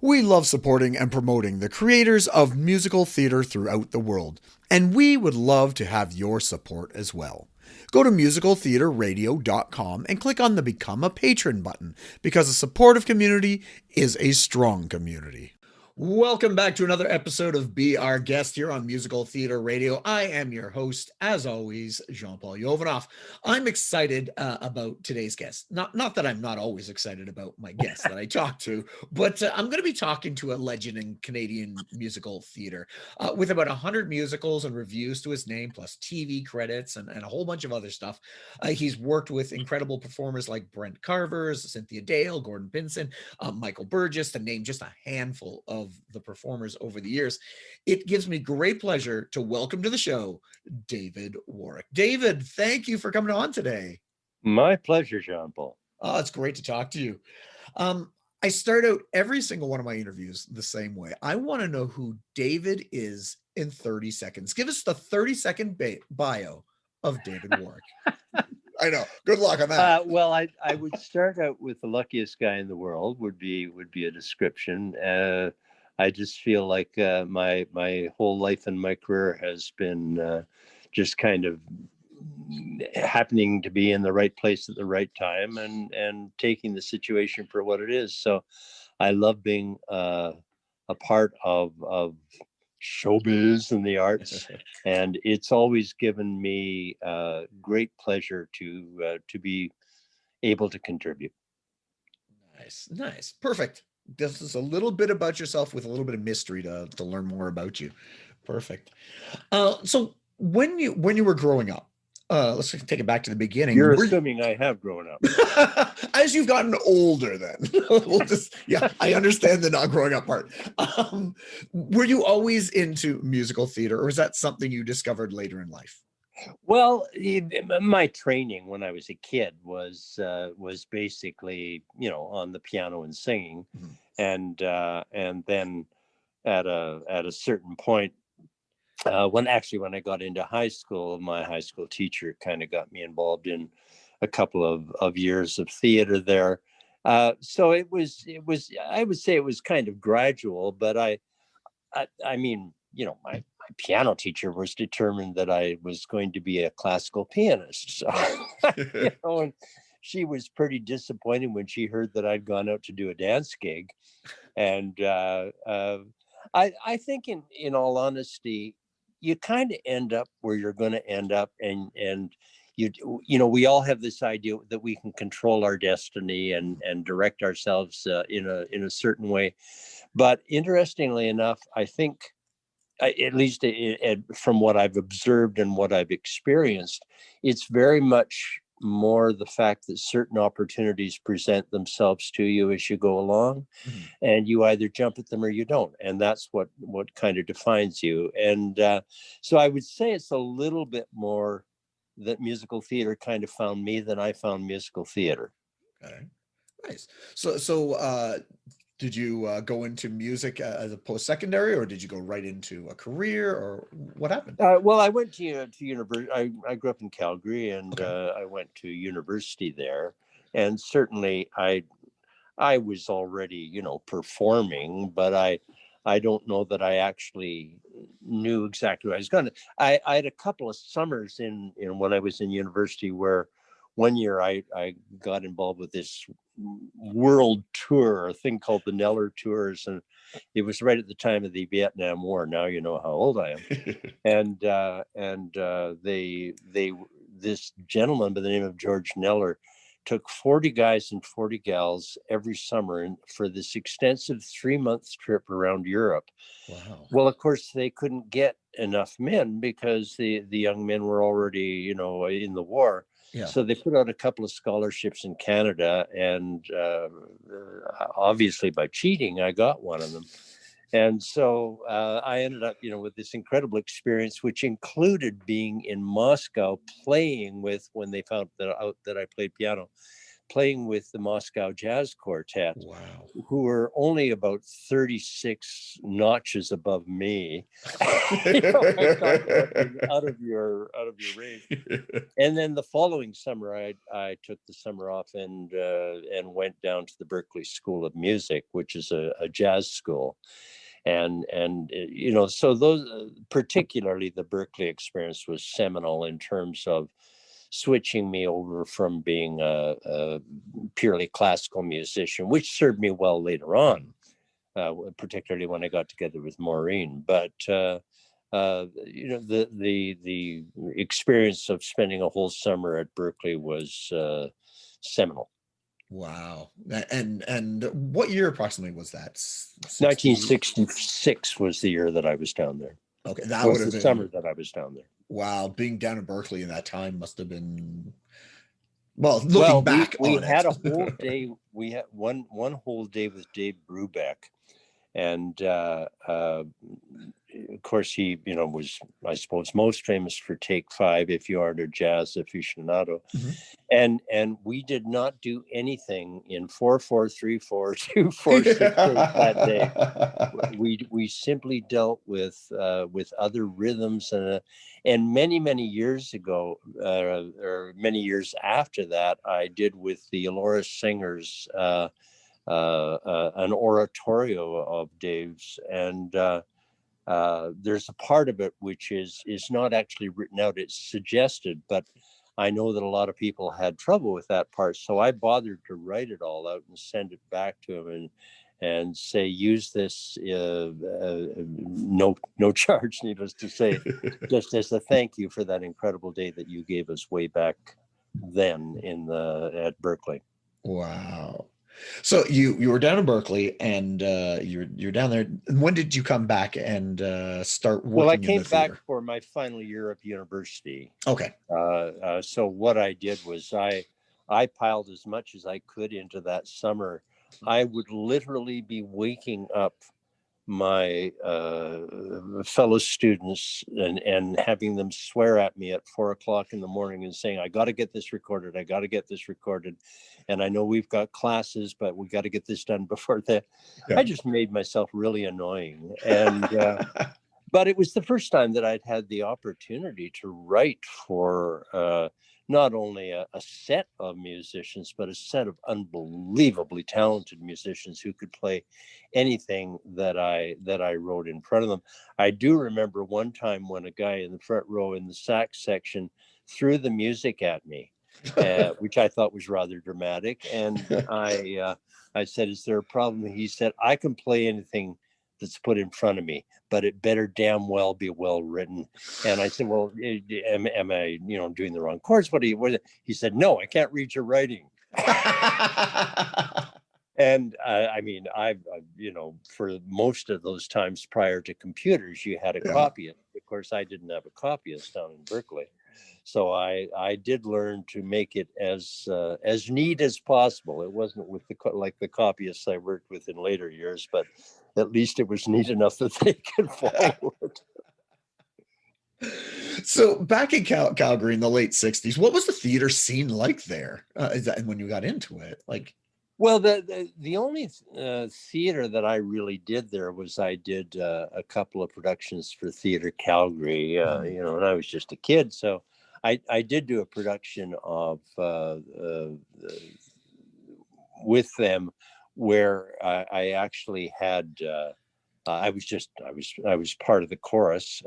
We love supporting and promoting the creators of musical theater throughout the world, and we would love to have your support as well. Go to musicaltheaterradio.com and click on the Become a Patron button because a supportive community is a strong community. Welcome back to another episode of Be Our Guest here on Musical Theater Radio. I am your host, as always, Jean-Paul Yovanov. I'm excited about today's guest. Not that I'm not always excited about my guests that I talk to, but I'm going to be talking to a legend in Canadian musical theater with about 100 musicals and reviews to his name, plus TV credits and a whole bunch of other stuff. He's worked with incredible performers like Brent Carvers, Cynthia Dale, Gordon Pinson, Michael Burgess, to name just a handful of the performers over the years. It gives me great pleasure to welcome to the show David Warrack. David, thank you for coming on today. My pleasure, Jean-Paul. Oh, it's great to talk to you. I start out every single one of my interviews the same way. I want to know who David is in 30 seconds. Give us the 30-second bio of David Warrack. I know. Good luck on that. Well, I would start out with the luckiest guy in the world would be a description. I just feel like my whole life and my career has been just kind of happening to be in the right place at the right time and taking the situation for what it is. So I love being a part of showbiz and the arts, and it's always given me great pleasure to be able to contribute. Nice, perfect. This is a little bit about yourself with a little bit of mystery to learn more about you. Perfect. So when you were growing up, let's take it back to the beginning. You're assuming I have grown up. As you've gotten older, then. I understand the not growing up part. Were you always into musical theater, or is that something you discovered later in life? Well, my training when I was a kid was basically, on the piano and singing, mm-hmm. and then at a certain point, when I got into high school, my high school teacher kind of got me involved in a couple of years of theater there. So it was I would say it was kind of gradual, but I mean, my piano teacher was determined that I was going to be a classical pianist. So, and she was pretty disappointed when she heard that I'd gone out to do a dance gig. And I think in all honesty, you kind of end up where you're going to end up, and we all have this idea that we can control our destiny and direct ourselves in a certain way. But interestingly enough, I think, at least from what I've observed and what I've experienced, it's very much more the fact that certain opportunities present themselves to you as you go along, mm-hmm. and you either jump at them or you don't, and that's what kind of defines you. And so I would say it's a little bit more that musical theater kind of found me than I found musical theater. Okay, nice. So did you go into music as a post-secondary, or did you go right into a career, or what happened? Well, I went to university. I grew up in Calgary, and okay. I went to university there. And certainly I was already, performing, but I don't know that I actually knew exactly what I was going to. I had a couple of summers in when I was in university where one year I got involved with this world tour, a thing called the Neller Tours, and it was right at the time of the Vietnam War. Now you know how old I am. and this gentleman by the name of George Neller took 40 guys and 40 gals every summer for this extensive 3-month trip around Europe. Wow. Well, of course, they couldn't get enough men because the young men were already, in the war. Yeah. So they put out a couple of scholarships in Canada, and obviously by cheating, I got one of them. And so I ended up, with this incredible experience, which included being in Moscow playing with, when they found out that I played piano, playing with the Moscow Jazz Quartet, Wow. who were only about 36 notches above me. You know, I talk about being out of your range. And then the following summer, I took the summer off and went down to the Berklee School of Music, which is a jazz school. And you know, so those, particularly the Berklee experience, was seminal in terms of switching me over from being a purely classical musician, which served me well later on, particularly when I got together with Maureen. But you know, the experience of spending a whole summer at Berklee was seminal. Wow. And what year approximately was that? 1966 was the year that I was down there. Okay, that was the summer that I was down there. Wow, being down in Berklee in that time must have been, well, looking back we on had it. a whole day. We had one whole day with Dave Brubeck, and of course he, you know, was, I suppose, most famous for Take Five, If You Are a Jazz Aficionado. Mm-hmm. And we did not do anything in 4/4, 3/4, 2/4, 6/8 that day. We simply dealt with other rhythms, and many years ago, or many years after that, I did with the Elora Singers an oratorio of Dave's, and there's a part of it which is not actually written out, it's suggested, but I know that a lot of people had trouble with that part, so I bothered to write it all out and send it back to him and say, use this, no charge, needless to say, just as a thank you for that incredible day that you gave us way back then at Berklee. Wow. So you were down in Berklee, and you're down there. When did you come back and start working? Well, I came back for my final year of university. Okay. So what I did was I piled as much as I could into that summer. I would literally be waking up my fellow students and having them swear at me at 4 o'clock in the morning and saying, I got to get this recorded. I got to get this recorded. And I know we've got classes, but we got to get this done before that. Yeah. I just made myself really annoying. And, but it was the first time that I'd had the opportunity to write for not only a set of musicians, but a set of unbelievably talented musicians who could play anything that I wrote in front of them. I do remember one time when a guy in the front row in the sax section threw the music at me, which I thought was rather dramatic. And I said, is there a problem? He said, I can play anything that's put in front of me, but it better damn well be well written. And I said, well, am I, doing the wrong chords? What? He said, no, I can't read your writing. And I mean, I've for most of those times prior to computers, you had a copyist. Of course, I didn't have a copyist down in Berklee. So I did learn to make it as neat as possible. It wasn't with like the copyists I worked with in later years, but at least it was neat enough that they could follow it. So back in Calgary in the late 60s, what was the theater scene like there? When you got into it? Well, the only theater that I really did there was I did a couple of productions for Theater Calgary, and I was just a kid. So I did do a production of with them where I actually had I was part of the chorus,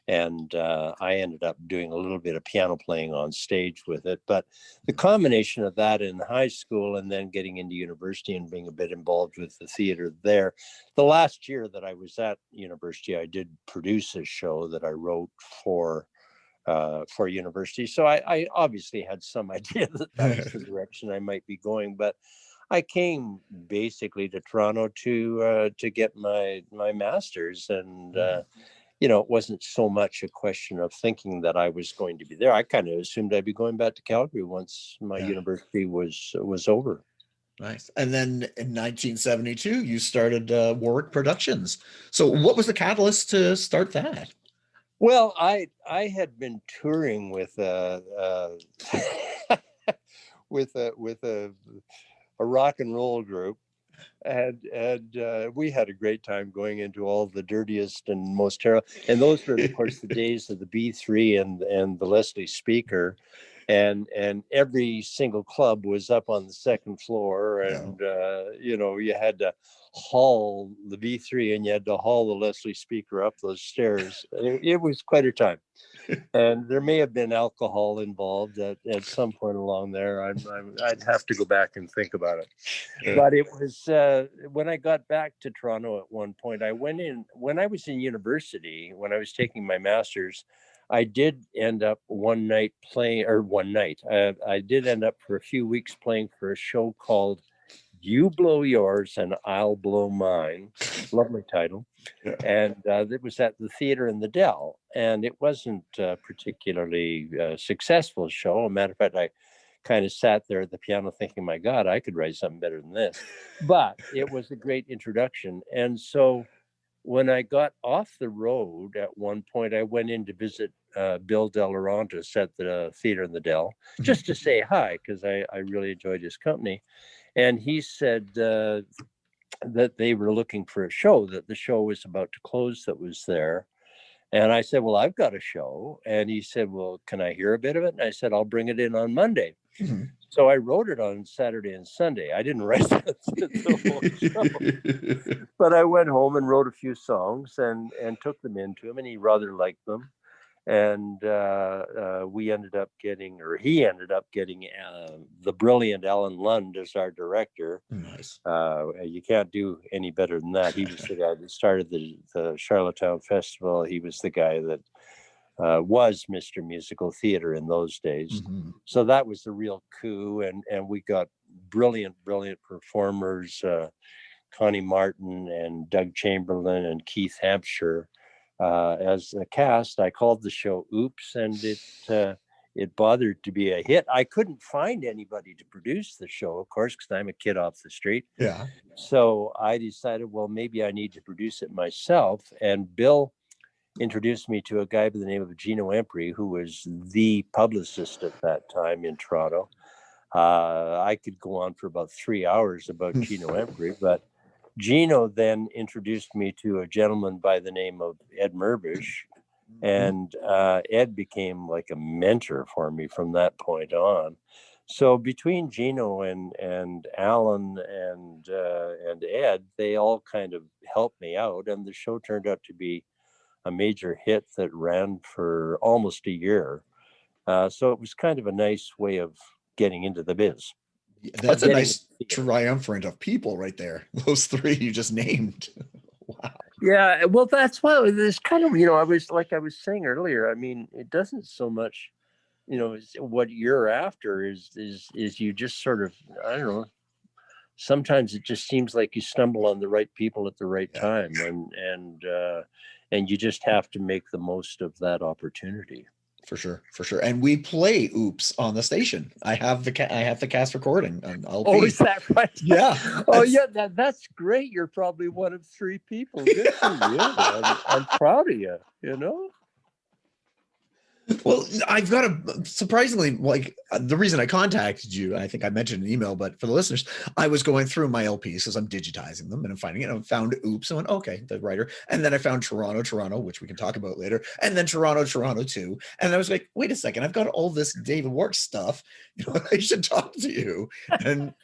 and I ended up doing a little bit of piano playing on stage with it. But the combination of that in high school and then getting into university and being a bit involved with the theater there, the last year that I was at university, I did produce a show that I wrote for university. So I obviously had some idea that was the direction I might be going, but I came basically to Toronto to get my master's, and it wasn't so much a question of thinking that I was going to be there. I kind of assumed I'd be going back to Calgary once my university was over. Nice. And then in 1972, you started Warrack Productions. So what was the catalyst to start that? Well, I had been touring with with a rock and roll group. And we had a great time going into all the dirtiest and most terrible. And those were, of course, the days of the B3 and the Leslie speaker. And every single club was up on the second floor, and you know, you had to haul the B3 and you had to haul the Leslie speaker up those stairs. It was quite a time. And there may have been alcohol involved at some point along there. I'd have to go back and think about it. But it was when I got back to Toronto at one point, I went in, when I was in university, when I was taking my master's, I did end up I did end up for a few weeks playing for a show called You Blow Yours and I'll Blow Mine. Lovely title. Yeah. And it was at the theater in the Dell. And it wasn't a particularly successful show. As a matter of fact, I kind of sat there at the piano thinking, my God, I could write something better than this. But it was a great introduction. And so when I got off the road at one point, I went in to visit Bill De Laurentiis at the theater in the Dell, just to say hi, because I really enjoyed his company. And he said that they were looking for a show, that the show was about to close that was there. And I said, well, I've got a show. And he said, well, can I hear a bit of it? And I said, I'll bring it in on Monday. Mm-hmm. So I wrote it on Saturday and Sunday. I didn't write the whole show. But I went home and wrote a few songs and took them into him, and he rather liked them. And he ended up getting the brilliant Alan Lund as our director. Nice. You can't do any better than that. He was the guy that started the Charlottetown Festival. He was the guy that was Mr. Musical Theater in those days. Mm-hmm. So that was a real coup. And we got brilliant performers, Connie Martin and Doug Chamberlain and Keith Hampshire. As a cast. I called the show Oops, and it bothered to be a hit. I couldn't find anybody to produce the show, of course, because I'm a kid off the street. Yeah. So I decided, well, maybe I need to produce it myself. And Bill introduced me to a guy by the name of Gino Empri, who was the publicist at that time in Toronto. I could go on for about 3 hours about Gino Empri, but Gino then introduced me to a gentleman by the name of Ed Mirbish, and Ed became like a mentor for me from that point on. So between Gino and Alan and Ed, they all kind of helped me out, and the show turned out to be a major hit that ran for almost a year. So it was kind of a nice way of getting into the biz. That's a nice triumvirate of people right there. Those three you just named. Wow. Yeah, well, that's why this kind of, I was saying earlier, I mean, it doesn't so much, what you're after is you just sort of, I don't know, sometimes it just seems like you stumble on the right people at the right time, and you just have to make the most of that opportunity. For sure. And we play Oops on the station. I have the cast recording on LP. Oh, is that right? Yeah. Oh, yeah. That's great. You're probably one of three people. Good for you. I'm proud of you. Well, I've got surprisingly, like, the reason I contacted you, I think I mentioned an email, but for the listeners, I was going through my LPs because I'm digitizing them and I'm finding it. I found Oops and went, okay, the writer. And then I found Toronto, which we can talk about later. And then Toronto 2. And I was like, wait a second, I've got all this David Warrack stuff. I should talk to you. And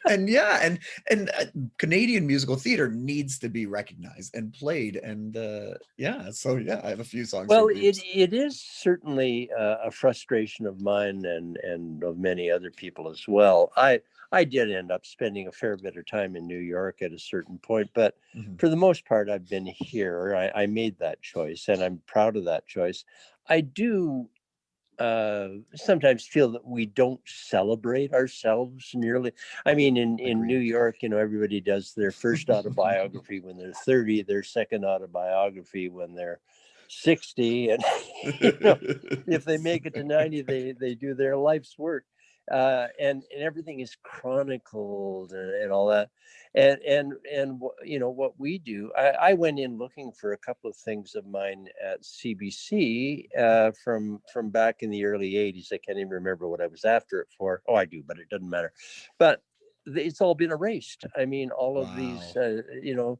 Canadian musical theater needs to be recognized and played. And I have a few songs. Well, it is certainly a frustration of mine and of many other people as well. I did end up spending a fair bit of time in New York at a certain point, but for the most part, I've been here. I made that choice, and I'm proud of that choice. I do sometimes feel that we don't celebrate ourselves nearly. I mean, in New York, everybody does their first autobiography when they're 30, their second autobiography when they're 60, and if they make it to 90, they do their life's work. and everything is chronicled and all that. And you know what we do. I went in looking for a couple of things of mine at CBC from back in the early '80s. I can't even remember what I was after it for. Oh, I do, but it doesn't matter. But it's all been erased. I mean, all of these, you know,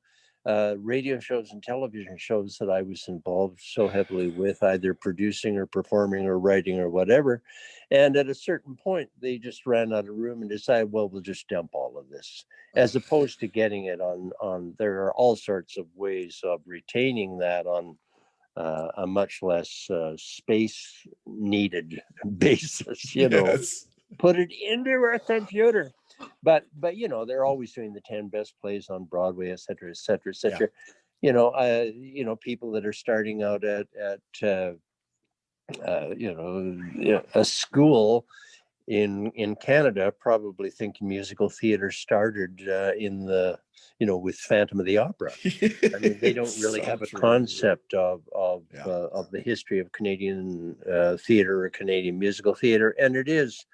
radio shows and television shows that I was involved so heavily with, either producing or performing or writing or whatever. And at a certain point, they just ran out of room and decided, well, we'll just dump all of this, as opposed to getting it on. There are all sorts of ways of retaining that on a much less space needed basis, you know, put it into a computer. But you know, they're always doing the 10 best plays on Broadway, et cetera, et cetera, et cetera. You know, people that are starting out at you know, a school in Canada probably think musical theater started in the, you know, with Phantom of the Opera. I mean, they don't really have a concept of the history of Canadian theater or Canadian musical theater, and it is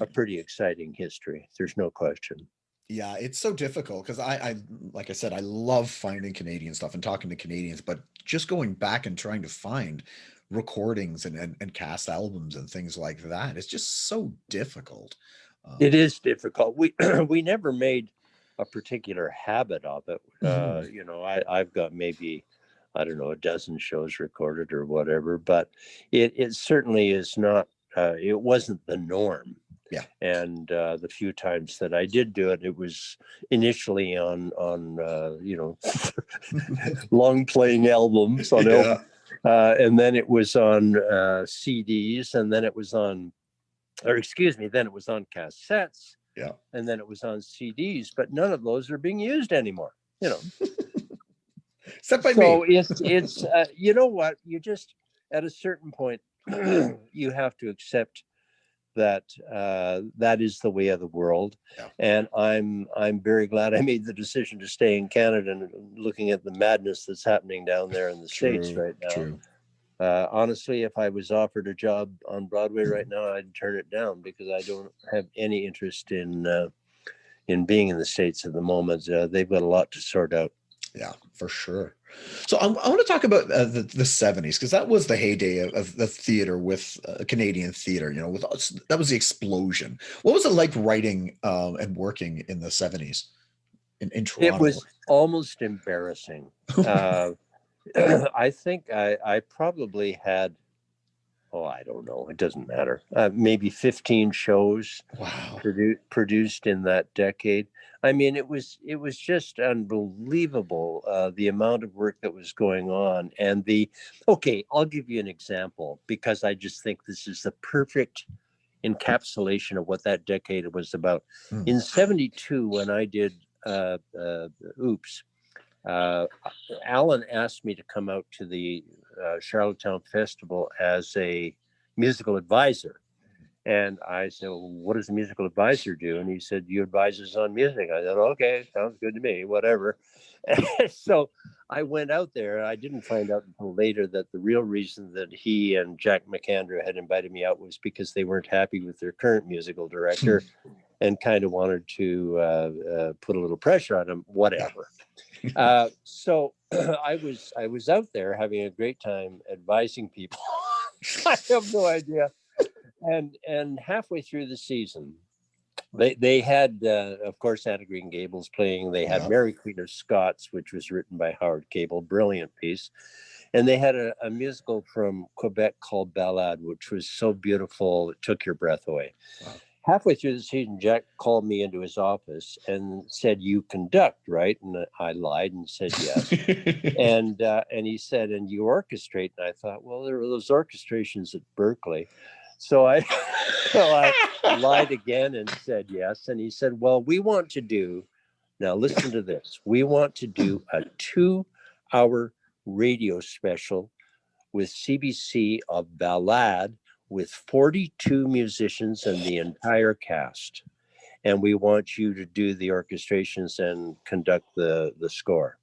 a pretty exciting history. There's no question. Yeah, it's so difficult because I, like I said, I love finding Canadian stuff and talking to Canadians, but just going back and trying to find recordings and cast albums and things like that, it's just so difficult. It is difficult. We never made a particular habit of it. You know, I've got maybe, I don't know, a dozen shows recorded or whatever, but it certainly is not, it wasn't the norm. Yeah. And the few times that I did do it, it was initially on you know, long playing albums on album, and then it was on CDs, and then it was on, or excuse me, then it was on cassettes. Yeah. And then it was on CDs, but none of those are being used anymore, you know. Except by me. So it's you know what, you just, at a certain point, you have to accept that that is the way of the world. And I'm very glad I made the decision to stay in Canada, and looking at the madness that's happening down there in the States right now. Honestly, if I was offered a job on Broadway right now, I'd turn it down, because I don't have any interest in being in the States at the moment. They've got a lot to sort out. Yeah, for sure. So I want to talk about the 70s, because that was the heyday of the theater with Canadian theater. You know, that was the explosion. What was it like writing and working in the 70s in Toronto? It was almost embarrassing. I think I probably had, oh, I don't know, it doesn't matter, maybe 15 shows produced in that decade. I mean, it was just unbelievable, the amount of work that was going on. And okay, I'll give you an example, because I just think this is the perfect encapsulation of what that decade was about. In 72, when I did Oops, Alan asked me to come out to the Charlottetown Festival as a musical advisor. And I said, well, what does a musical advisor do? And he said, you advise us on music. I said, okay, sounds good to me, whatever. So I went out there. I didn't find out until later that the real reason that he and Jack McAndrew had invited me out was because they weren't happy with their current musical director and kind of wanted to put a little pressure on him, whatever. So I was out there having a great time advising people. I have no idea. And halfway through the season, they had, of course, Anna Green Gables playing. They had Mary Queen of Scots, which was written by Howard Cable, brilliant piece. And they had a musical from Quebec called Ballade, which was so beautiful, it took your breath away. Wow. Halfway through the season, Jack called me into his office and said, you conduct, right? And I lied and said yes. And he said, and you orchestrate. And I thought, well, there were those orchestrations at Berkeley. So I lied again and said yes. And he said, well, we want to do, now listen to this, we want to do a 2-hour radio special with CBC of Ballade with 42 musicians and the entire cast. And we want you to do the orchestrations and conduct the score.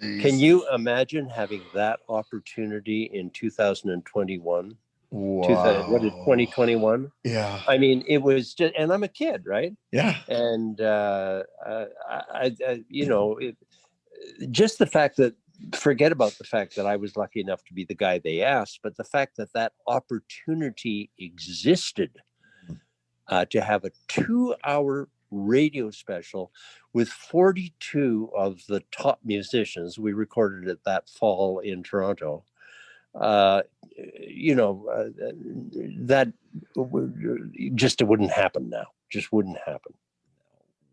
Can you imagine having that opportunity in 2021? What is Wow. 2021? Yeah. I mean, it was just, and I'm a kid, right? Yeah. And just the fact that, forget about the fact that I was lucky enough to be the guy they asked, but the fact that that opportunity existed to have a 2-hour radio special with 42 of the top musicians. We recorded it that fall in Toronto. That just, it wouldn't happen now. Just wouldn't happen.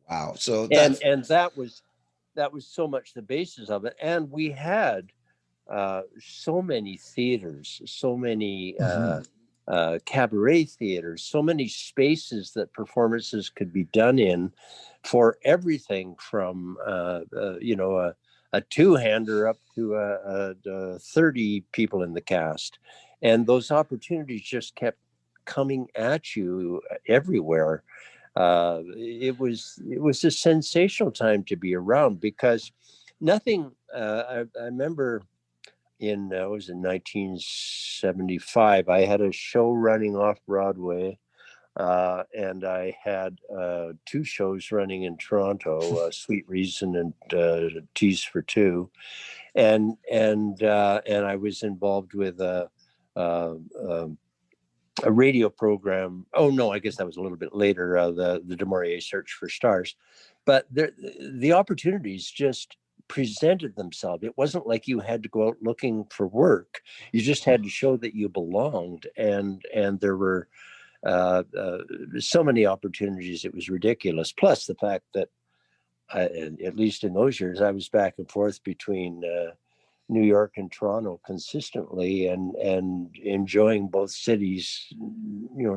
Wow. So and that was so much the basis of it. And we had so many theaters, so many cabaret theaters, so many spaces that performances could be done in, for everything from a two-hander up to 30 people in the cast. And those opportunities just kept coming at you everywhere. It was a sensational time to be around, because nothing. I remember in 1975, I had a show running off Broadway, and I had 2 shows running in Toronto, Sweet Reason and Tease for Two, and I was involved with a radio program. Oh no, I guess that was a little bit later. The Du Maurier Search for Stars, but the opportunities just presented themselves. It wasn't like you had to go out looking for work. You just had to show that you belonged, and there were so many opportunities. It was ridiculous. Plus the fact that at least in those years, I was back and forth between New York and Toronto consistently, and enjoying both cities,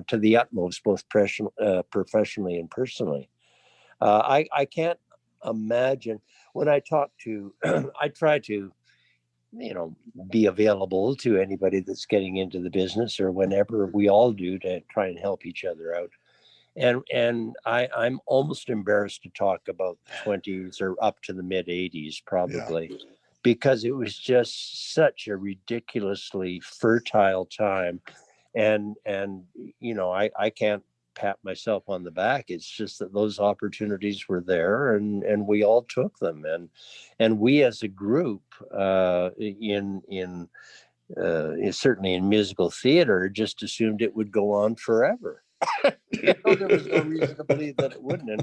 to the utmost, both professionally and personally. I can't imagine, when I talk to, I try to, be available to anybody that's getting into the business, or whenever we all do, to try and help each other out. And I'm almost embarrassed to talk about the 20s or up to the mid 80s, probably, because it was just such a ridiculously fertile time. And I can't pat myself on the back. It's just that those opportunities were there, and we all took them. And we as a group, certainly in musical theater, just assumed it would go on forever. There was no reason to believe that it wouldn't.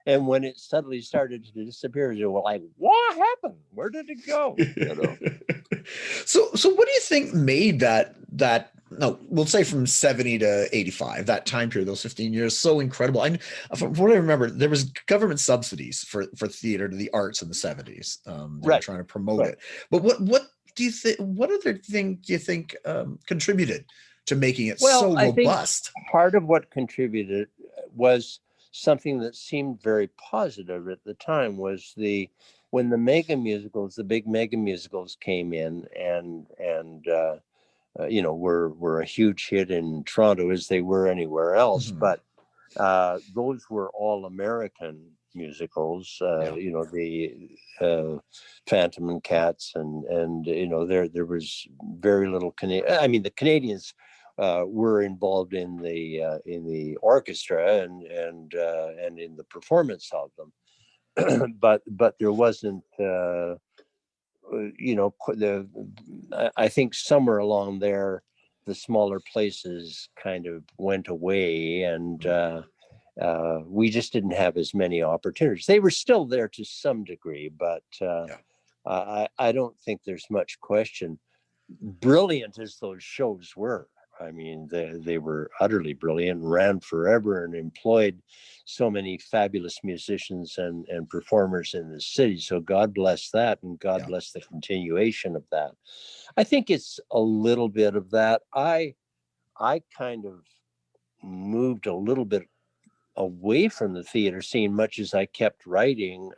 And when it suddenly started to disappear, you were like, what happened? Where did it go? So what do you think made that no, we'll say from 70 to 85, that time period, those 15 years, so incredible? From what I remember, there was government subsidies for theater to the arts in the 70s. They were trying to promote it. But what do you think? What other thing do you think contributed to making it so robust? I think part of what contributed was something that seemed very positive at the time, was when the mega musicals, the big mega musicals came in, and were a huge hit in Toronto, as they were anywhere else. But those were all American musicals, the Phantom and Cats, and there was very little Canadian. I mean, the Canadians were involved in the orchestra and in the performance of them, but there wasn't. I think somewhere along there, the smaller places kind of went away, and we just didn't have as many opportunities. They were still there to some degree, but I don't think there's much question. Brilliant as those shows were, I mean, they were utterly brilliant, ran forever, and employed so many fabulous musicians and performers in the city. So God bless that, and God bless the continuation of that. I think it's a little bit of that. I kind of moved a little bit away from the theater scene, much as I kept writing.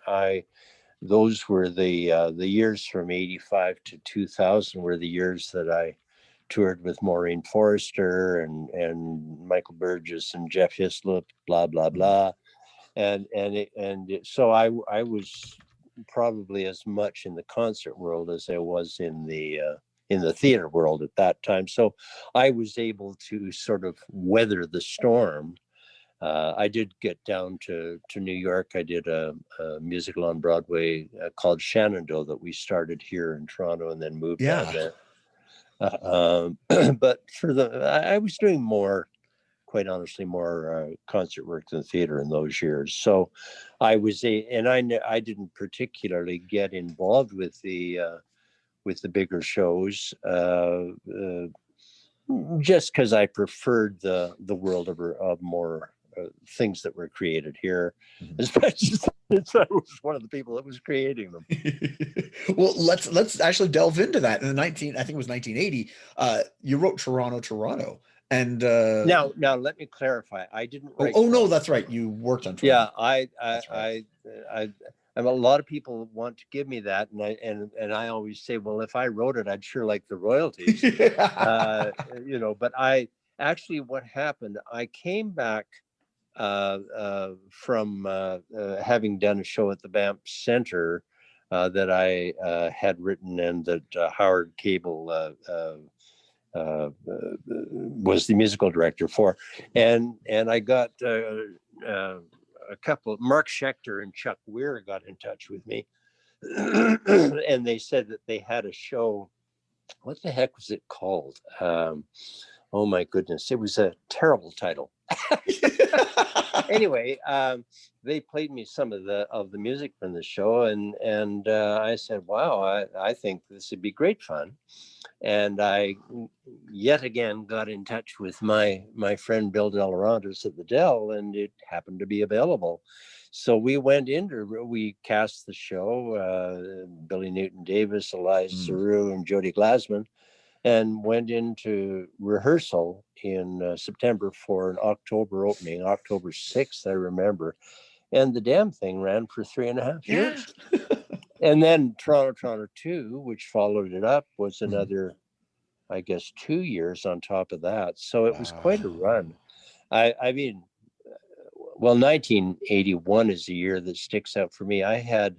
Those were the years from 85 to 2000 were the years that I toured with Maureen Forrester and Michael Burgess and Jeff Hislop, blah blah blah, so I was probably as much in the concert world as I was in the in the theater world at that time. So I was able to sort of weather the storm. I did get down to New York. I did a musical on Broadway called Shenandoah that we started here in Toronto and then moved down there. But I was doing more, quite honestly, more concert work than theater in those years. So I didn't particularly get involved with the bigger shows, just because I preferred the world of more things that were created here, especially since I was one of the people that was creating them. Well, let's actually delve into that. In I think it was 1980, you wrote Toronto. And now let me clarify. I didn't write. Oh no, that's right. You worked on Toronto. Yeah, a lot of people want to give me that, and I always say, well, if I wrote it, I'd sure like the royalties. But I actually, what happened, I came back from having done a show at the Banff Center that I had written, and that Howard Cable was the musical director for, and I got a couple. Mark Schechter and Chuck Weir got in touch with me, and they said that they had a show. What the heck was it called? Oh my goodness, it was a terrible title. Anyway, they played me some of the music from the show, and I said, wow, I think this would be great fun. And I yet again got in touch with my friend Bill De Laurentiis at the Dell, and it happened to be available. So we cast the show, Billy Newton Davis, Elias Saru, and Jody Glasman, and went into rehearsal in September for an October opening, October 6th, I remember. And the damn thing ran for 3.5 years. And then Toronto 2, which followed it up, was another, I guess, 2 years on top of that. So it was quite a run. I mean, well, 1981 is a year that sticks out for me. I had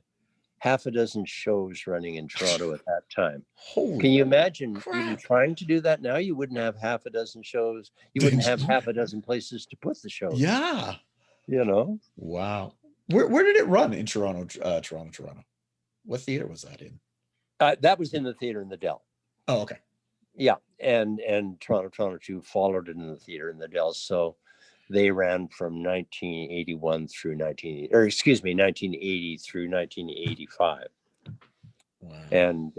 half a dozen shows running in Toronto at that time. Can you imagine even trying to do that now? You wouldn't have half a dozen shows. You wouldn't have half a dozen places to put the shows. Yeah. Wow. Where did it run in Toronto? Toronto. What theater was that in? That was in the theater in the Dell. Oh, okay. Yeah, and Toronto 2 followed it in the theater in the Dell. So they ran from 1981 through 1980 through 1985. Wow. And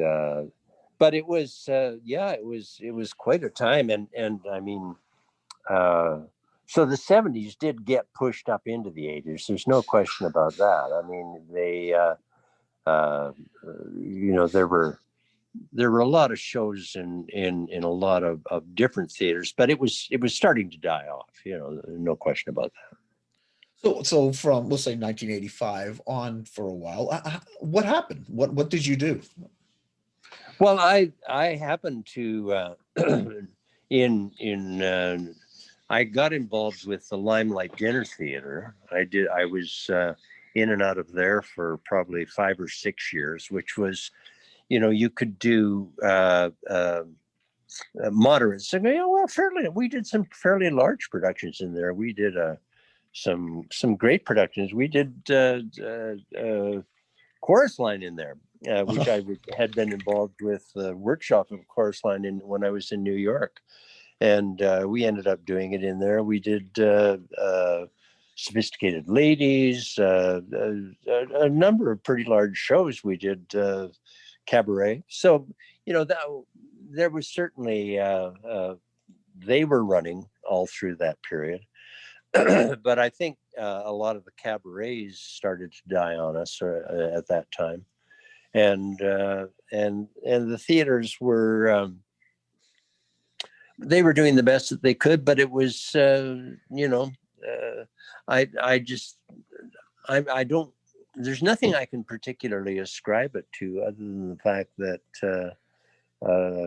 but it was it was quite a time, and I mean, so the 70s did get pushed up into the 80s. There's no question about that. I mean, they there were a lot of shows in a lot of different theaters, but it was starting to die off. No question about that. So from, let's say, 1985 on for a while, what happened? What did you do? Well, I happened to I got involved with the Limelight Dinner Theater. I was in and out of there for probably 5 or 6 years, which was, you could do moderate singing. We did some fairly large productions in there. We did some great productions. We did Chorus Line in there, which I had been involved with the workshop of Chorus Line when I was in New York. And we ended up doing it in there. We did Sophisticated Ladies, a number of pretty large shows. We did Cabaret. So, that there was certainly, they were running all through that period. But I think a lot of the cabarets started to die on us at that time. And the theaters were, they were doing the best that they could, but it was, I don't, there's nothing I can particularly ascribe it to other than the fact that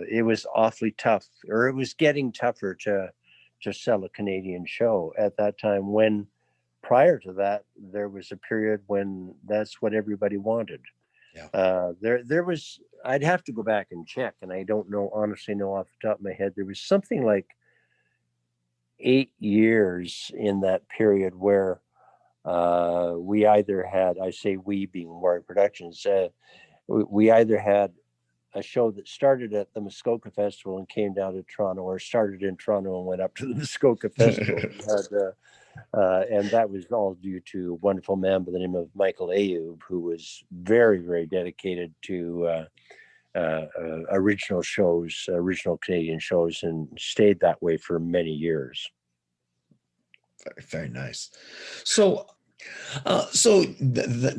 it was awfully tough, or it was getting tougher to sell a Canadian show at that time, when prior to that, there was a period when that's what everybody wanted. Yeah. There was I'd have to go back and check, and I don't know, honestly, know off the top of my head. There was something like 8 years in that period where we either had, I say we being Warrack Productions, we either had a show that started at the Muskoka Festival and came down to Toronto, or started in Toronto and went up to the Muskoka Festival. And that was all due to a wonderful man by the name of Michael Ayub, who was very, very dedicated to original shows, original Canadian shows, and stayed that way for many years. Very, very nice. So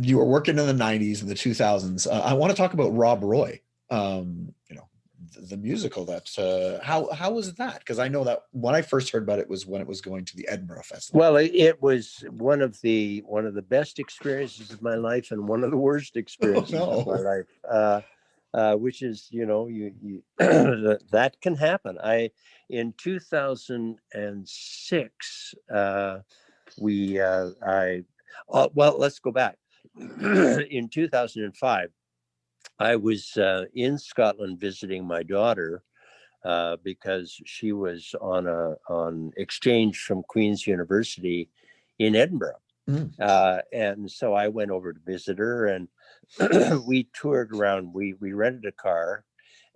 you were working in the 90s and the 2000s. I want to talk about Rob Roy. The musical. That how was that? Because I know that when I first heard about it was when it was going to the Edinburgh Festival. Well, it was one of the best experiences of my life and one of the worst experiences of my life. Which is, that can happen. In 2006, let's go back. In 2005, I was in Scotland visiting my daughter because she was on exchange from Queen's University in Edinburgh. And so I went over to visit her, and we toured around. We rented a car,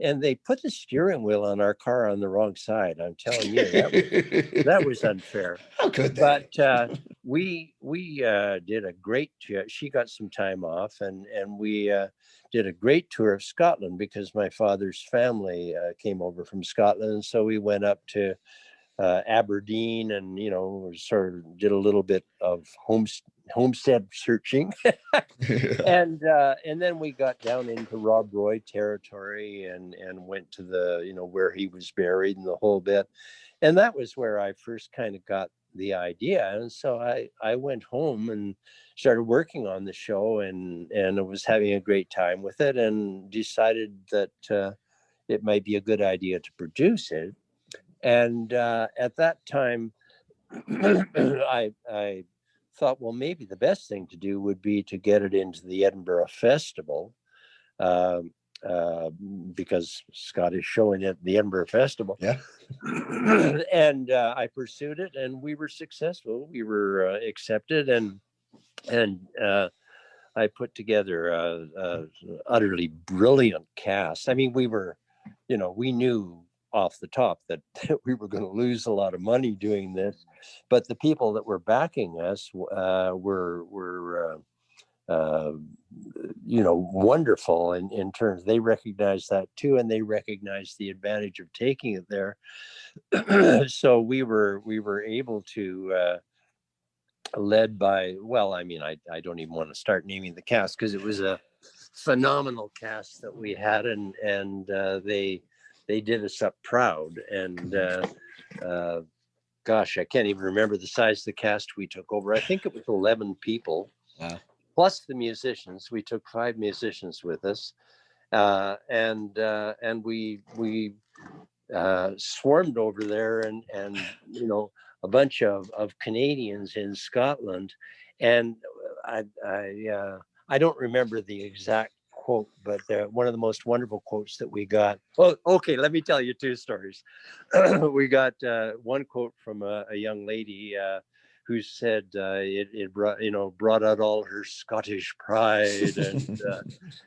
and they put the steering wheel on our car on the wrong side. I'm telling you, that was unfair. How could they? But we did a great. She got some time off, and we did a great tour of Scotland because my father's family came over from Scotland, and so we went up to Aberdeen, and sort of did a little bit of homestead searching. And then we got down into Rob Roy territory and went to the where he was buried and the whole bit. And that was where I first kind of got the idea. And so I went home and started working on the show, and I was having a great time with it, and decided that it might be a good idea to produce it. And at that time, I thought, well, maybe the best thing to do would be to get it into the Edinburgh Festival, because Scott is showing at the Edinburgh Festival. Yeah. And I pursued it, and we were successful. We were accepted, and I put together a utterly brilliant cast. I mean, we were, we knew off the top that we were going to lose a lot of money doing this, but the people that were backing us were wonderful in terms. They recognized that too, and they recognized the advantage of taking it there. So we were able to, led by, well, I mean, I don't even want to start naming the cast because it was a phenomenal cast that we had, and they did us up proud. And gosh, I can't even remember the size of the cast we took over. I think it was 11 people. Wow. Plus the musicians. We took 5 musicians with us, and we swarmed over there, and a bunch of Canadians in Scotland, and I don't remember the exact quote, but one of the most wonderful quotes that we got. Oh, okay, let me tell you 2 stories. We got one quote from a young lady who said it brought out all her Scottish pride,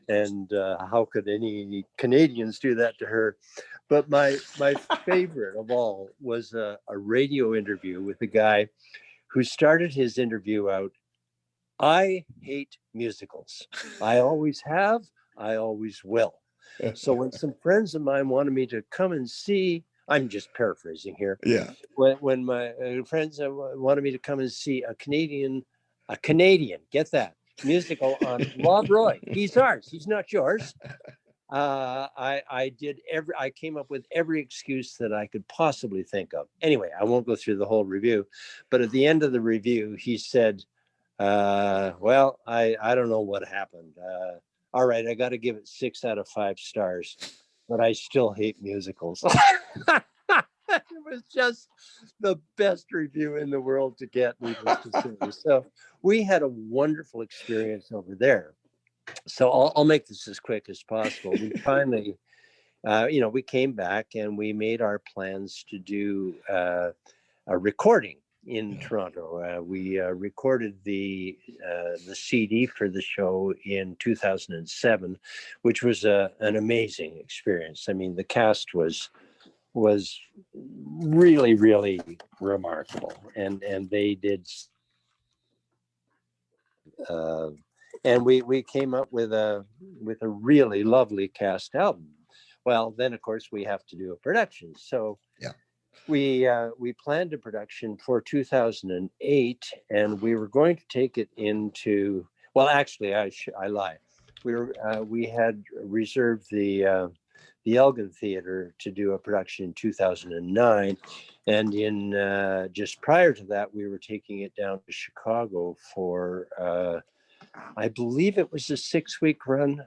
and how could any Canadians do that to her? But my favorite of all was a radio interview with a guy who started his interview out, "I hate musicals. I always have. I always will. So when some friends of mine wanted me to come and see," I'm just paraphrasing here. Yeah. When my friends wanted me to come and see a Canadian, get that, musical on Rob Roy. He's ours. He's not yours. I came up with every excuse that I could possibly think of. Anyway, I won't go through the whole review, but at the end of the review, he said, well, I don't know what happened. All right, I got to give it 6 out of 5 stars, but I still hate musicals. It was just the best review in the world to get, needless to say. So we had a wonderful experience over there. So I'll make this as quick as possible. We finally, we came back and we made our plans to do a recording in Toronto. We recorded the CD for the show in 2007, which was an amazing experience. I mean, the cast was really, really remarkable, and they did. And we came up with a really lovely cast album. Well, then of course we have to do a production. So yeah, we planned a production for 2008, and we were going to take it into. Well, actually, I lie. We had reserved the Elgin Theatre to do a production in 2009, and in just prior to that, we were taking it down to Chicago for. I believe it was a 6-week run.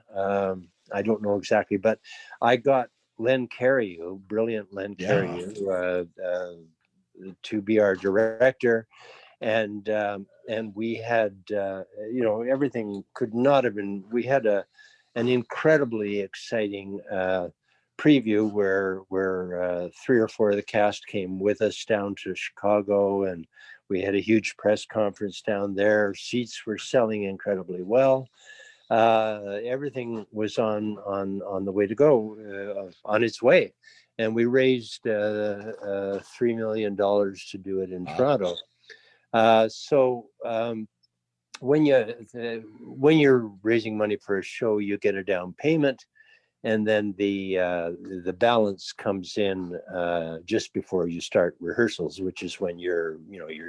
I don't know exactly, but I got Len Cariou, brilliant Len Cariou, to be our director. And we had, everything could not have been, we had an incredibly exciting preview where 3 or 4 of the cast came with us down to Chicago, and we had a huge press conference down there. Seats were selling incredibly well. Everything was on the way to go, on its way. And we raised $3 million to do it in Toronto. When you're raising money for a show, you get a down payment, and then the balance comes in just before you start rehearsals, which is when you're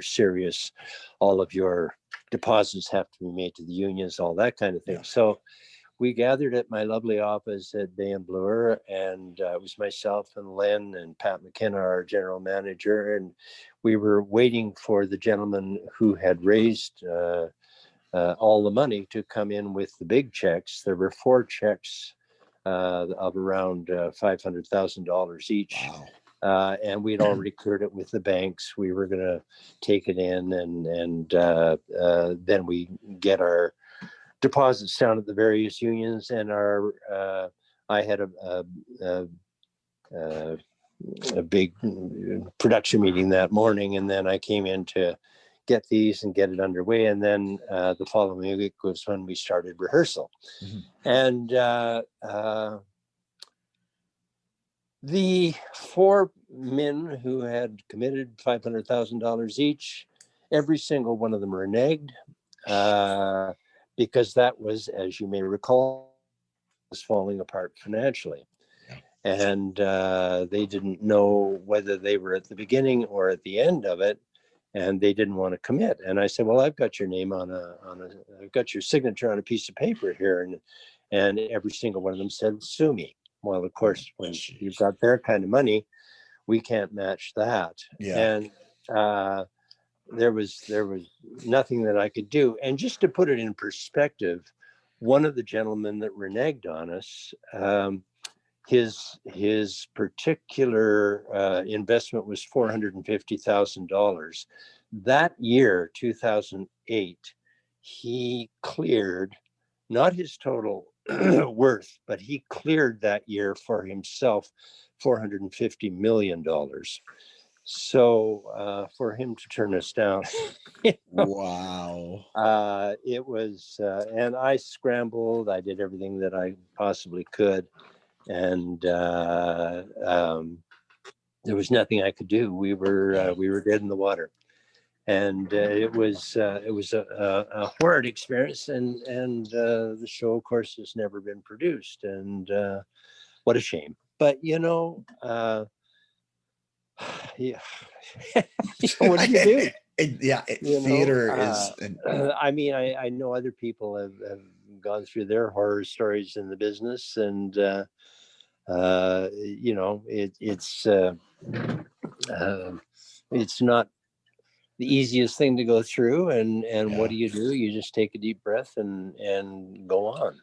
serious. All of your deposits have to be made to the unions, all that kind of thing. Yeah. So we gathered at my lovely office at Bay and Bloor, and it was myself and Len and Pat McKenna, our general manager, and we were waiting for the gentleman who had raised all the money to come in with the big checks. There were 4 checks of around $500,000 each. Wow. And we'd already cleared it with the banks. We were going to take it in, and then we get our deposits down at the various unions. And I had a big production meeting that morning, and then I came in to get these and get it underway. And then the following week was when we started rehearsal. Mm-hmm. And the 4 men who had committed $500,000 each, every single one of them reneged, because that was, as you may recall, was falling apart financially. And they didn't know whether they were at the beginning or at the end of it, and they didn't want to commit. And I said, well, I've got your name I've got your signature on a piece of paper here. And every single one of them said, sue me. Well, of course, when you've got their kind of money, we can't match that. Yeah. And there was nothing that I could do. And just to put it in perspective, one of the gentlemen that reneged on us, his particular investment was $450,000. That year, 2008, he cleared not his total worth, but he cleared that year for himself $450 million. So for him to turn us down, wow. It was, and I scrambled. I did everything that I possibly could, and there was nothing I could do. We were dead in the water, and it was a horrid experience. And the show, of course, has never been produced, and what a shame. But yeah. What do you do? Theater is. I mean, I know other people have gone through their horror stories in the business, and it's not the easiest thing to go through. And what do? You just take a deep breath and go on.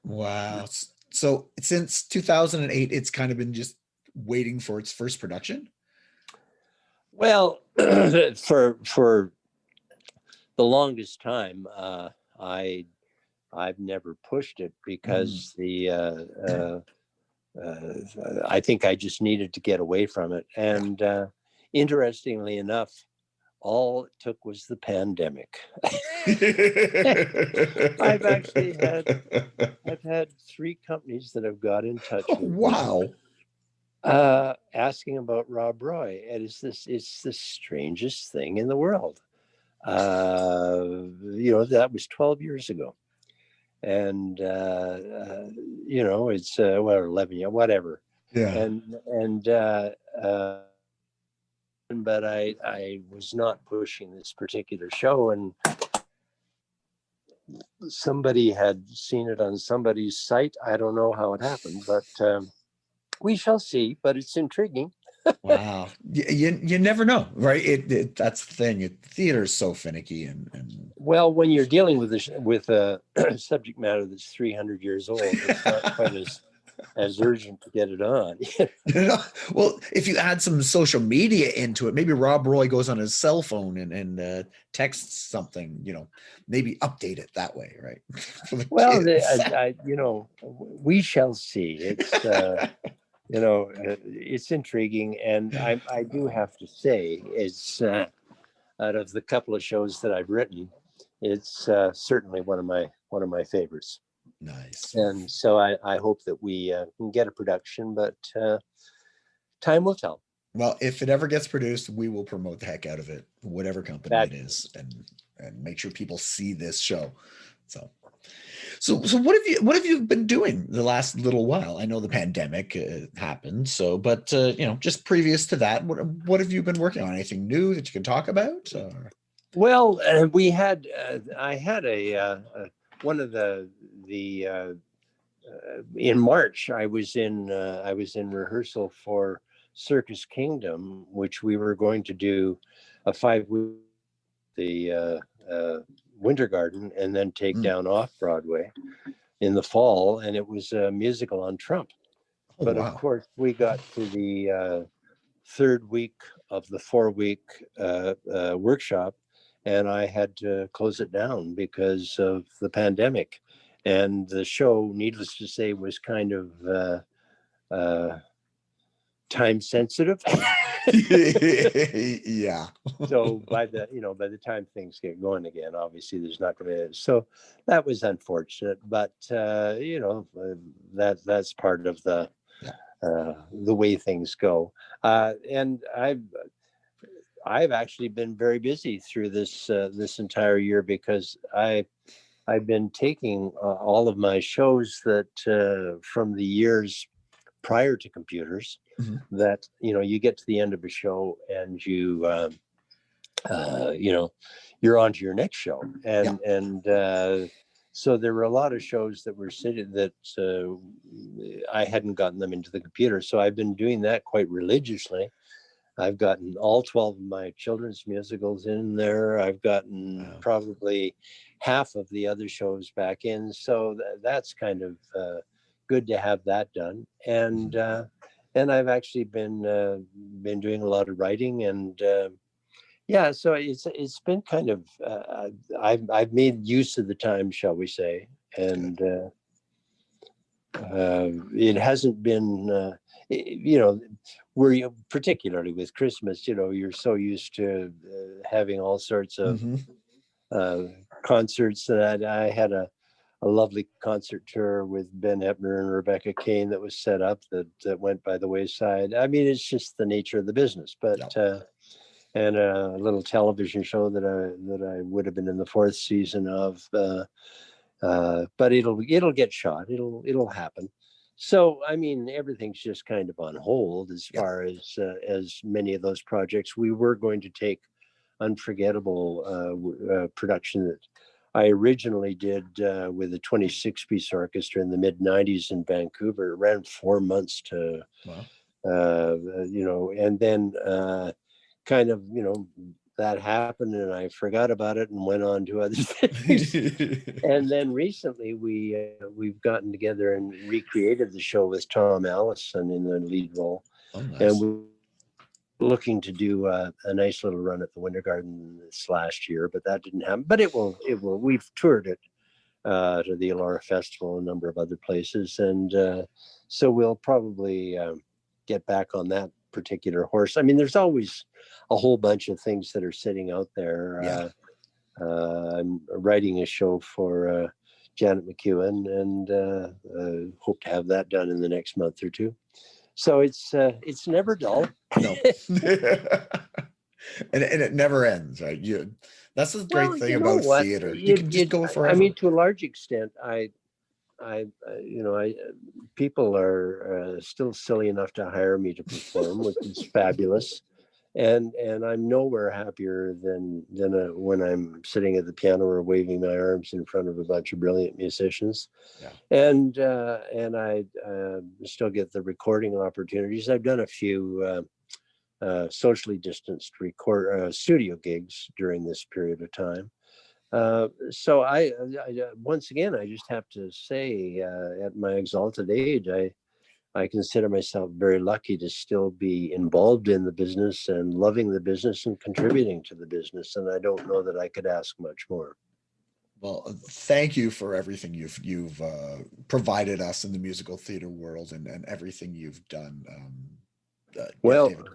Wow. So since 2008, it's kind of been just waiting for its first production. Well, for the longest time, I I've never pushed it because I think I just needed to get away from it. And interestingly enough, all it took was the pandemic. I've had 3 companies that have got in touch with Wow. me, asking about Rob Roy, and it's the strangest thing in the world. That was 12 years ago, and it's 11 years, whatever. Yeah. But I was not pushing this particular show, and somebody had seen it on somebody's site. I don't know how it happened, but we shall see. But it's intriguing. Wow. You never know, right? That's the thing. Theater is so finicky, and well, when you're dealing with a subject matter that's 300 years old, it's not quite as urgent to get it on. Well, if you add some social media into it, maybe Rob Roy goes on his cell phone and texts something, maybe update it that way, right? Well, we shall see. It's it's intriguing, and I do have to say, it's out of the couple of shows that I've written, it's certainly one of my favorites. Nice. And so I hope that we can get a production, but time will tell. Well, if it ever gets produced, we will promote the heck out of it, whatever company it is, and make sure people see this show. So what have you been doing the last little while? I know the pandemic happened, but just previous to that, what have you been working on? Anything new that you can talk about? Well, I had one of the in March, I was in rehearsal for Circus Kingdom, which we were going to do a 5-week the Winter Garden and then take down off Broadway in the fall, and it was a musical on Trump. But wow. Of course, we got to the 3rd week of the 4-week workshop, and I had to close it down because of the pandemic. And the show, needless to say, was kind of time sensitive. Yeah. So by the time things get going again, obviously there's not going to be. So that was unfortunate, but that's part of the way things go. And I've actually been very busy through this entire year, because I've been taking all of my shows that from the years prior to computers, that you get to the end of a show and you're on to your next show, and so there were a lot of shows that were sitting that I hadn't gotten them into the computer, so I've been doing that quite religiously. I've gotten all 12 of my children's musicals in there. I've gotten probably half of the other shows back in. So that's kind of good to have that done. And I've actually been doing a lot of writing, and so it's been kind of I've made use of the time, shall we say, and it hasn't been where you, particularly with Christmas, you're so used to having all sorts of concerts. That I had a lovely concert tour with Ben Ebner and Rebecca Kane that was set up that went by the wayside. I mean, it's just the nature of the business. But and a little television show that I would have been in the 4th season of, but it'll get shot. It'll happen. So, I mean, everything's just kind of on hold as far as many of those projects. We were going to take Unforgettable production that I originally did with a 26-piece orchestra in the mid-90s in Vancouver. It ran 4 months to, and then kind of, that happened and I forgot about it and went on to other things. And then recently we've gotten together and recreated the show with Tom Allison in the lead role. Oh, nice. And we're looking to do a nice little run at the Winter Garden this last year, but that didn't happen. But it will. We've toured it to the Elora Festival, a number of other places. And so we'll probably get back on that particular horse. I mean, there's always a whole bunch of things that are sitting out there. Yeah. I'm writing a show for Janet McEwen, and hope to have that done in the next month or two. So it's never dull. No. and it never ends, right? That's the great thing about theater. You can just go forever. I mean, to a large extent, people are still silly enough to hire me to perform, which is fabulous. And I'm nowhere happier than when I'm sitting at the piano or waving my arms in front of a bunch of brilliant musicians. Yeah. And I still get the recording opportunities. I've done a few socially distanced studio gigs during this period of time. So I once again, I just have to say, at my exalted age, I consider myself very lucky to still be involved in the business and loving the business and contributing to the business. And I don't know that I could ask much more. Well, thank you for everything you've provided us in the musical theater world and everything you've done. Well, David.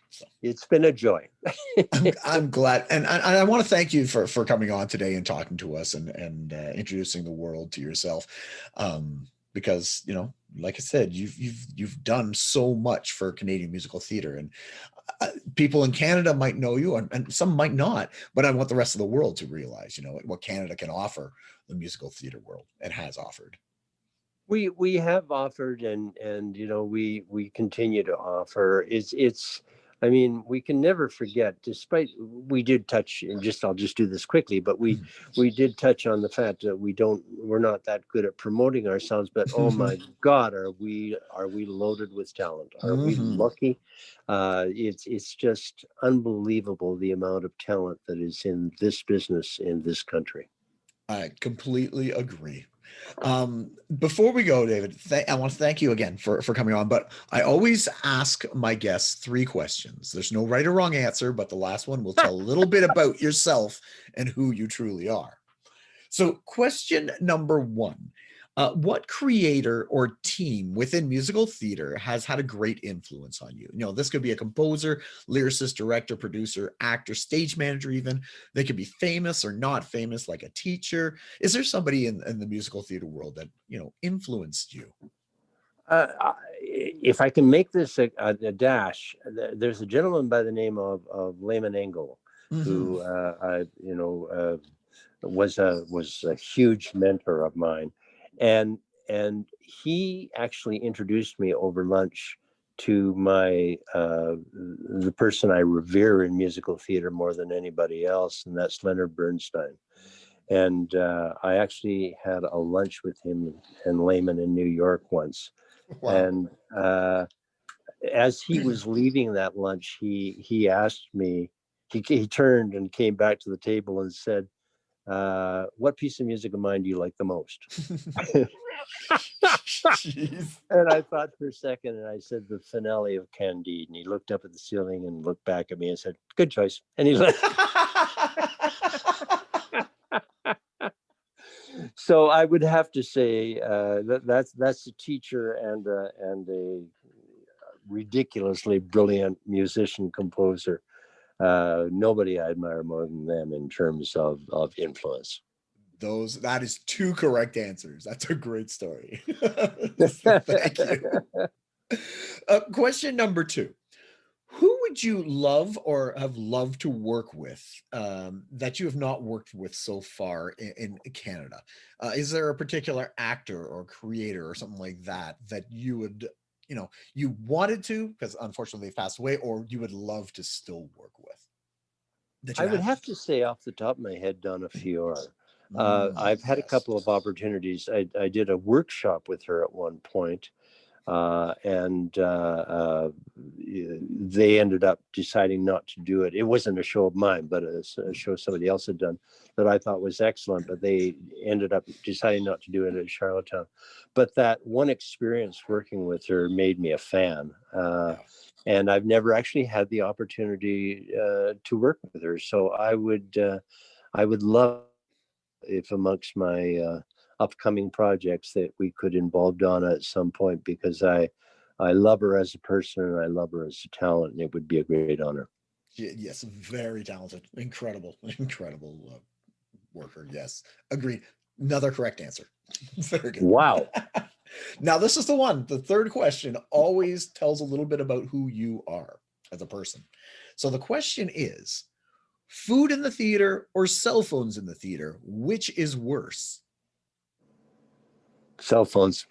So. It's been a joy. I'm glad. And I want to thank you for coming on today and talking to us and introducing the world to yourself. Because, like I said, you've done so much for Canadian musical theater, and people in Canada might know you and some might not, but I want the rest of the world to realize, what Canada can offer the musical theater world and has offered. We have offered and we continue to offer. I mean, we can never forget, despite we did touch, and I'll just do this quickly, but we did touch on the fact that we're not that good at promoting ourselves, but oh my God, are we loaded with talent? Are we lucky? It's just unbelievable the amount of talent that is in this business in this country. I completely agree. Before we go, David, I want to thank you again for coming on, but I always ask my guests 3 questions. There's no right or wrong answer, but the last one will tell a little bit about yourself and who you truly are. So question number 1, what creator or team within musical theater has had a great influence on you? This could be a composer, lyricist, director, producer, actor, stage manager even. They could be famous or not famous, like a teacher. Is there somebody in the musical theater world that, influenced you? If I can make this a dash, there's a gentleman by the name of Lehman Engel, who was a huge mentor of mine. And he actually introduced me over lunch to the person I revere in musical theater more than anybody else, and that's Leonard Bernstein. And I actually had a lunch with him and Lehman in New York once. Wow. And as he was leaving that lunch, he asked me, he turned and came back to the table and said, what piece of music of mine do you like the most? And I thought for a second, and I said the finale of Candide. And he looked up at the ceiling and looked back at me and said, "Good choice." And he left. So I would have to say that's a teacher and a ridiculously brilliant musician composer. Nobody I admire more than them in terms of influence. That is 2 correct answers. That's a great story. Thank you. Question number 2. Who would you love or have loved to work with that you have not worked with so far in Canada? Is there a particular actor or creator or something like that you would, you wanted to, because unfortunately they passed away, or you would love to still work with? I would have to say off the top of my head, Donna Fiora. I've had a couple of opportunities. I did a workshop with her at one point, and they ended up deciding not to do it. It wasn't a show of mine, but a show somebody else had done that I thought was excellent, but they ended up deciding not to do it at Charlottetown. But that one experience working with her made me a fan. And I've never actually had the opportunity to work with her. So I would love if amongst my upcoming projects that we could involve Donna at some point, because I love her as a person and I love her as a talent, and it would be a great honor. Yes, very talented, incredible worker. Yes, agreed. Another correct answer. Very good. Wow. Now this is the one. The third question always tells a little bit about who you are as a person. So the question is, food in the theater or cell phones in the theater, which is worse? Cell phones.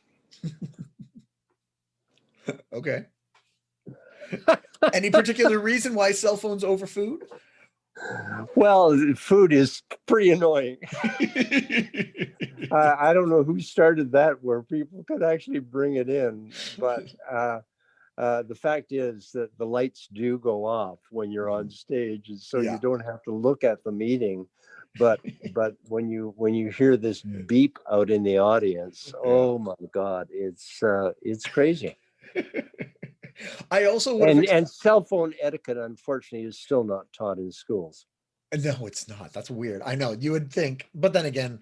Okay. Any particular reason why cell phones over food? Well, food is pretty annoying. I don't know who started that, where people could actually bring it in, but the fact is that the lights do go off when you're on stage, and so you don't have to look at the meeting. But when you hear this beep out in the audience, oh my God, it's crazy. I also and cell phone etiquette, unfortunately, is still not taught in schools. No, it's not. That's weird. I know, you would think, but then again,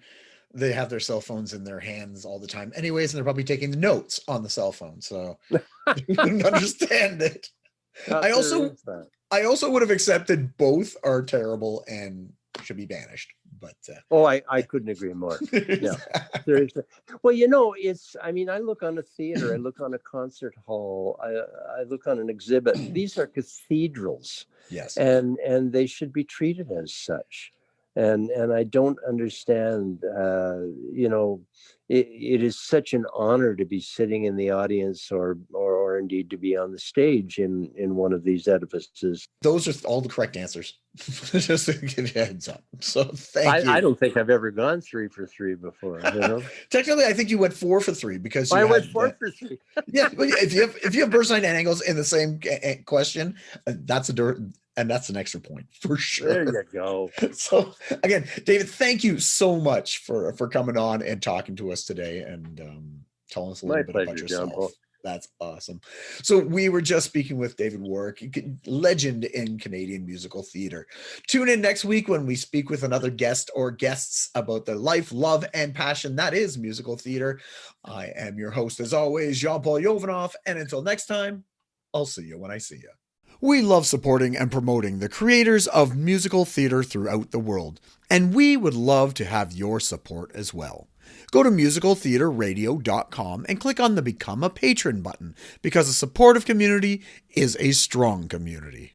they have their cell phones in their hands all the time anyways, and they're probably taking notes on the cell phone, so you wouldn't understand it. I also would have accepted both are terrible and should be banished, but I couldn't agree more. Yeah, seriously. Well, I look on a theater, I look on a concert hall, I look on an exhibit. These are cathedrals. Yes, and they should be treated as such. And I don't understand. It is such an honor to be sitting in the audience, or indeed to be on the stage in one of these edifices. Those are all the correct answers. Just to give you a heads up. So thank you. I don't think I've ever gone 3 for 3 before. Technically, I think you went 4 for 3 because I went 4 for 3. Yeah, but if you have burst line and angles in the same question, that's an extra point for sure. There you go. So again, David, thank you so much for coming on and talking to us today and telling us a little bit about yourself. John. That's awesome. So we were just speaking with David Warrack, legend in Canadian musical theater. Tune in next week when we speak with another guest or guests about their life, love, and passion that is musical theater. I am your host, as always, Jean-Paul Jovanov, and until next time, I'll see you when I see you. We love supporting and promoting the creators of musical theater throughout the world, and we would love to have your support as well. Go to musicaltheaterradio.com and click on the Become a Patron button, because a supportive community is a strong community.